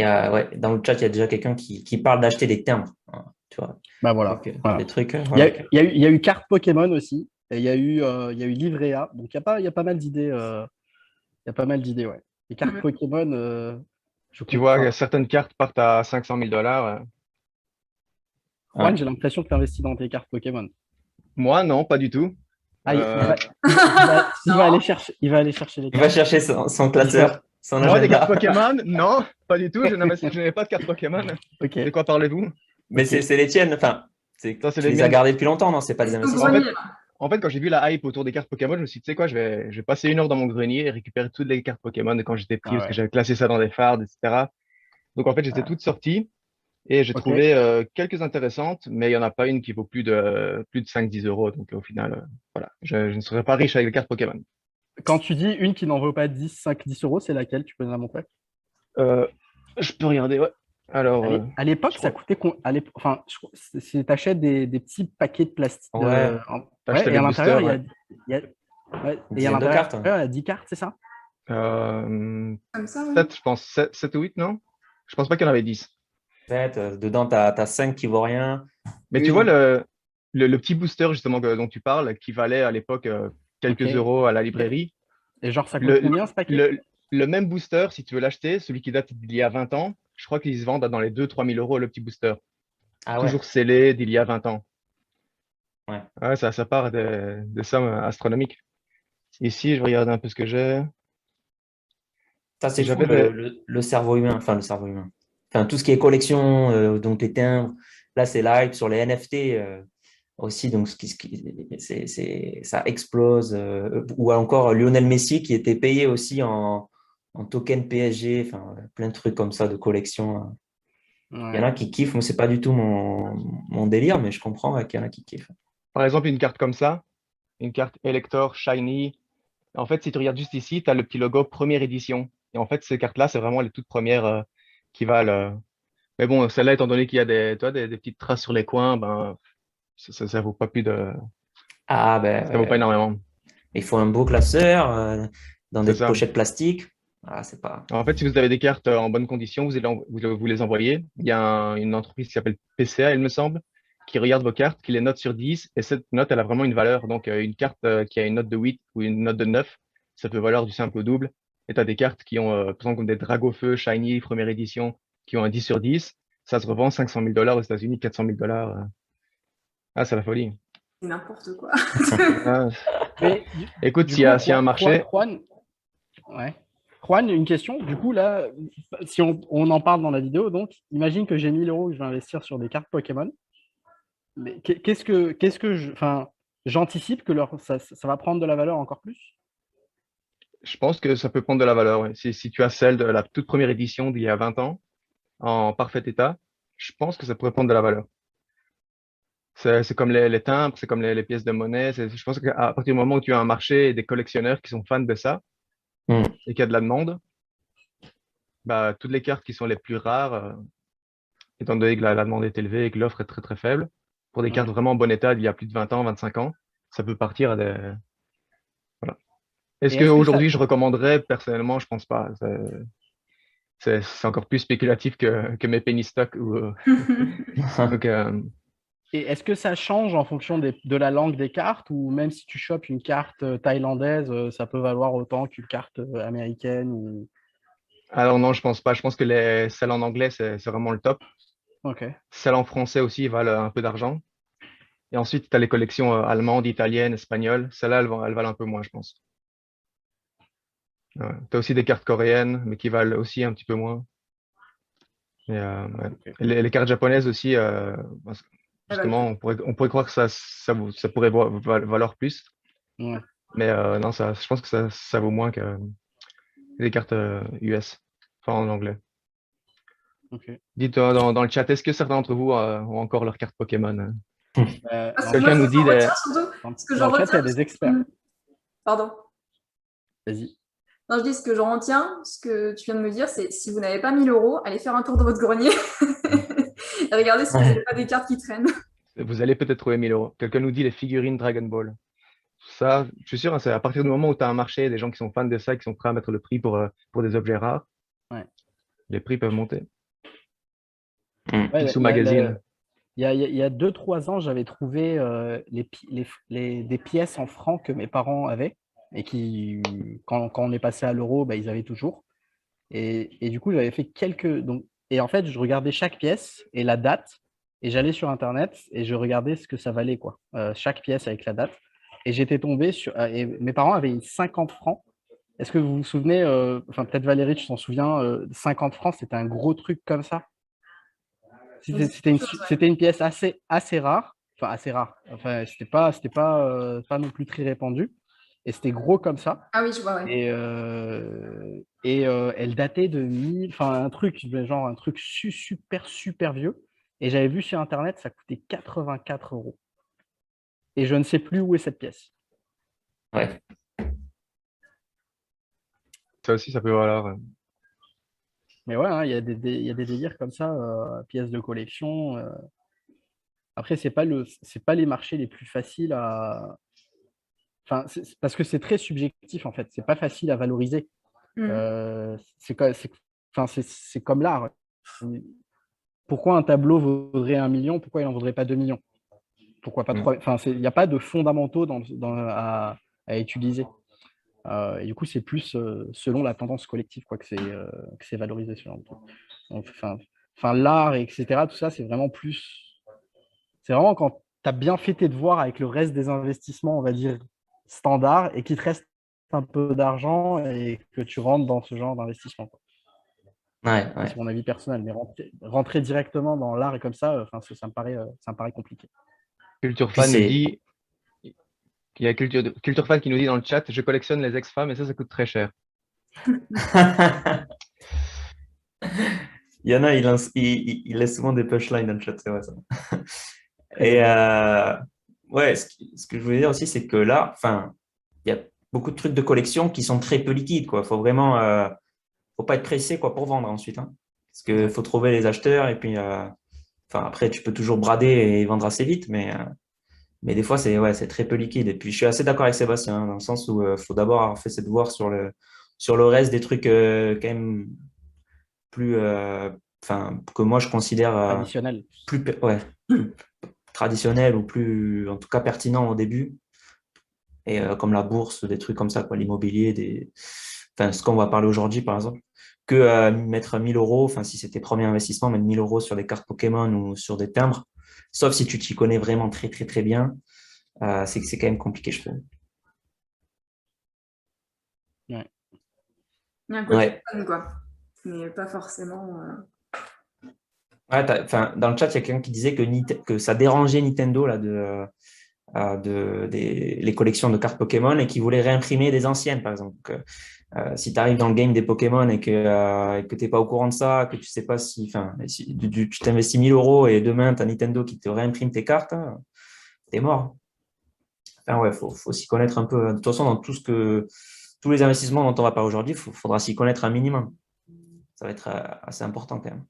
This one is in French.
Ouais, dans le chat, il y a déjà quelqu'un qui parle d'acheter des timbres, hein, tu vois. Bah Donc, voilà, des voilà. trucs, Il y a, voilà. il y a eu carte Pokémon aussi, et il y a eu livret A. Donc il y a pas mal d'idées. Il y a pas mal d'idées, ouais. Les cartes Mhm. Pokémon, je Tu vois que comprends. certaines cartes partent à 500 000 $. Juan, Ouais. j'ai l'impression que tu investis dans tes cartes Pokémon. Moi, non, pas du tout. Ah, Euh, Non. il va aller chercher les Il va cartes. chercher son Il va- classeur, son Moi, des cartes agenda. Pokémon, non, pas du tout. Je n'avais pas de cartes Pokémon. Ok, De quoi parlez-vous? Mais ok. c'est les tiennes. Enfin, Ça, c'est tu les les as miennes. gardées depuis longtemps, non? C'est pas des Est-ce que vous En investissements. fait, greniez là? en fait, quand j'ai vu la hype autour des cartes Pokémon, je me suis dit, tu sais quoi, je vais passer 1 heure dans mon grenier et récupérer toutes les cartes Pokémon de quand j'étais petit, Ah parce que ouais. j'avais classé ça dans des fards, etc. Donc, en fait, j'étais toutes sorties et j'ai Ok. trouvé quelques intéressantes, mais il n'y en a pas une qui vaut plus de 5-10 euros. Donc, au final, voilà, je ne serais pas riche avec les cartes Pokémon. Quand tu dis une qui n'en vaut pas 10 euros, c'est laquelle? Tu peux nous la montrer? Euh, je peux regarder, ouais. Alors, À je l'époque, ça crois, coûtait. Enfin, t'achètes des petits paquets de plastique. Ouais, t'as acheté Ouais, et les à l'intérieur, boosters, ouais. il y a, ouais, une et à dizaine de l'intérieur, cartes. il y a 10 cartes, c'est ça? Euh, Comme ça, oui. 7, je pense. 7 ou 8, non? Je pense pas qu'il y en avait 10. Peut-être, dedans, tu as 5 qui vaut rien. Mais tu vois, Une. le petit booster, justement, dont tu parles, qui valait à l'époque Ok. quelques euros à la librairie, Et genre, ça coûte le, combien ce paquet? le, le même booster, si tu veux l'acheter, celui qui date d'il y a 20 ans, je crois qu'ils se vendent dans les 2-3 000 € le petit booster. Ah ouais. Toujours scellé d'il y a 20 ans. Ouais. Ouais, ça part de sommes astronomiques. Ici, je regarde un peu ce que j'ai. Ça, c'est fou, J'avais des. le cerveau humain. Enfin, le cerveau humain. Enfin, tout ce qui est collection, donc les timbres. Là, c'est live sur les NFT aussi. Donc, ça explose. Ou encore Lionel Messi qui était payé aussi en token PSG. Enfin, plein de trucs comme ça de collection. Il y en Ouais. a qui kiffent. Moi, c'est pas du tout mon délire, mais je comprends qu'il y en a qui kiffent. Par exemple, une carte comme ça, une carte Elector Shiny. En fait, si tu regardes juste ici, tu as le petit logo première édition. Et en fait, ces cartes-là, c'est vraiment les toutes premières qui valent. Mais bon, celle-là, étant donné qu'il y a des petites traces sur les coins, ben, ça vaut pas Ah, ben, ça vaut pas ouais. énormément. Il faut un beau classeur dans des C'est ça. pochettes plastiques. Ah, c'est pas. En fait, si vous avez des cartes en bonne condition, vous les envoyez. Il y a une entreprise qui s'appelle PCA, il me semble, qui regarde vos cartes, qui les note sur 10, et cette note, elle a vraiment une valeur. Donc, une carte qui a une note de 8 ou une note de 9, ça peut valoir du simple au double. Et tu as des cartes qui ont, par exemple, comme des Dragofeu, Shiny, première édition, qui ont un 10 sur 10. Ça se revend 500 000 $ aux États-Unis, 400 000 $. Ah, c'est la folie. C'est n'importe quoi. Ah, Mais écoute, du coup, s'il y a un marché, Juan, ouais. Juan, une question. Du coup, là, si on en parle dans la vidéo, donc, imagine que j'ai 1 000 € que je vais investir sur des cartes Pokémon. Mais enfin, j'anticipe que ça va prendre de la valeur encore plus. je pense que ça peut prendre de la valeur. Ouais. Si tu as celle de la toute première édition d'il y a 20 ans, en parfait état, je pense que ça pourrait prendre de la valeur. C'est comme les timbres, c'est comme les pièces de monnaie. Je pense qu'à partir du moment où tu as un marché et des collectionneurs qui sont fans de ça Hmm. et qu'il y a de la demande, bah, toutes les cartes qui sont les plus rares, étant donné que la demande est élevée et que l'offre est très très faible, pour des cartes Ouais. vraiment en bon état d'il y a plus de 20 ans, 25 ans, ça peut partir à des. Voilà. Et Est-ce est-ce que ça. qu'aujourd'hui je recommanderais? Personnellement, je pense pas. C'est encore plus spéculatif que mes penny stocks. Donc, Et est-ce que ça change en fonction de la langue des cartes ou même si tu chopes une carte thaïlandaise, ça peut valoir autant qu'une carte américaine ou. alors non, je pense pas. Je pense que celles en anglais, c'est vraiment le top. Ok. Celles en français aussi valent un peu d'argent. Et ensuite, tu as les collections allemandes, italiennes, espagnoles. Celles-là, elles valent un peu moins, je pense. Ouais. Tu as aussi des cartes coréennes, mais qui valent aussi un petit peu moins. Ouais. Ok. Et les cartes japonaises aussi, Elle va le plus. justement, on pourrait croire que ça pourrait valoir plus. Ouais. Mais non, je pense que ça vaut moins que les cartes US, enfin en anglais. Ok. Dites dans le chat, est-ce que certains d'entre vous ont encore leurs cartes Pokémon? Parce que moi, Quelqu'un ce nous que dit j'en retiens surtout, ce que Dans j'en le chat, il y retiens. a des experts. Pardon. Vas-y. Non, je dis ce que j'en retiens, ce que tu viens de me dire, c'est si vous n'avez pas 1 000 €, allez faire un tour dans votre grenier et regardez si vous n'avez Ouais. pas des cartes qui traînent. Vous allez peut-être trouver 1 000 €. Quelqu'un nous dit les figurines Dragon Ball. Ça, je suis sûr, hein, c'est à partir du moment où tu as un marché, des gens qui sont fans de ça, qui sont prêts à mettre le prix pour des objets rares. Ouais. Les prix peuvent monter. Mm. Ouais, Picsou Magazine. il y a 2-3 ans, j'avais trouvé des pièces en francs que mes parents avaient et qui, quand on est passé à l'euro, bah, ils avaient toujours. Et du coup, j'avais fait quelques. Donc, et en fait, je regardais chaque pièce et la date, et j'allais sur Internet et je regardais ce que ça valait, quoi. Chaque pièce avec la date. Et j'étais tombé sur. Et mes parents avaient 50 francs. Est-ce que vous vous souvenez, enfin, peut-être Valérie, tu t'en souviens, 50 francs, c'était un gros truc comme ça. C'était une pièce assez rare. Enfin, assez rare. Enfin, pas non plus très répandu. Et c'était gros comme ça. Ah oui, je vois, ouais. Elle datait de 1000, enfin un truc, genre un truc super vieux. Et j'avais vu sur Internet, ça coûtait 84 euros. Et je ne sais plus où est cette pièce. Ouais. Ça aussi, ça peut valoir. Mais ouais, hein, il y a des délires comme ça, pièces de collection. Après, c'est pas les marchés les plus faciles à. Enfin, parce que c'est très subjectif en fait. C'est pas facile à valoriser. Mm. Enfin, c'est comme l'art. Pourquoi un tableau vaudrait 1 million? Pourquoi il n'en vaudrait pas 2 millions? Pourquoi pas 3? Enfin, il n'y a pas de fondamentaux à utiliser. Et du coup, c'est plus selon la tendance collective quoi, que c'est valorisé ce genre de truc. Enfin, l'art, etc., tout ça, c'est vraiment plus. C'est vraiment quand tu as bien fait tes devoirs avec le reste des investissements, on va dire, standard, et qu'il te reste un peu d'argent et que tu rentres dans ce genre d'investissement. Ouais, ouais. C'est mon avis personnel, mais rentrer directement dans l'art et comme ça, ça me paraît compliqué. Culture Puis Fan nous c'est. dit, il y a Culture Fan qui nous dit dans le chat, je collectionne les ex-femmes et ça coûte très cher. Il y en a, il laisse souvent des punchlines dans le chat, c'est vrai ça. Elle est Et bonne. ouais, ce que je voulais dire aussi, c'est que là, enfin, il y a beaucoup de trucs de collection qui sont très peu liquides, quoi. Faut vraiment, faut pas être pressé, quoi, pour vendre ensuite, hein. Parce que Ouais. faut trouver les acheteurs et puis, enfin, après, tu peux toujours brader et vendre assez vite, mais des fois, c'est ouais, c'est très peu liquide. Et puis, je suis assez d'accord avec Sébastien, hein, dans le sens où faut d'abord avoir fait ses devoirs sur le reste des trucs quand même plus, enfin, que moi je considère Traditionnel. ouais, plus traditionnels ou plus, en tout cas, pertinents au début. Et comme la bourse, des trucs comme ça, quoi, l'immobilier, enfin, ce qu'on va parler aujourd'hui, par exemple, que mettre 1000 euros, enfin, si c'était premier investissement, mettre 1000 euros sur des cartes Pokémon ou sur des timbres, sauf si tu t'y connais vraiment très bien, c'est que c'est quand même compliqué, je trouve. Ouais. Il y a un côté Ouais. fun, quoi. Mais pas forcément. Ouais, enfin, dans le chat, il y a quelqu'un qui disait que ça dérangeait Nintendo là, les collections de cartes Pokémon et qui voulait réimprimer des anciennes, par exemple. Donc, si tu arrives dans le game des Pokémon et que tu n'es pas au courant de ça, que tu sais pas si, enfin, si tu t'investis 1000 euros et demain, tu as Nintendo qui te réimprime tes cartes, hein, t'es mort. Enfin, ouais, faut s'y connaître un peu. De toute façon, dans tous les investissements dont on va parler aujourd'hui, faudra s'y connaître un minimum. Ça va être assez important quand même.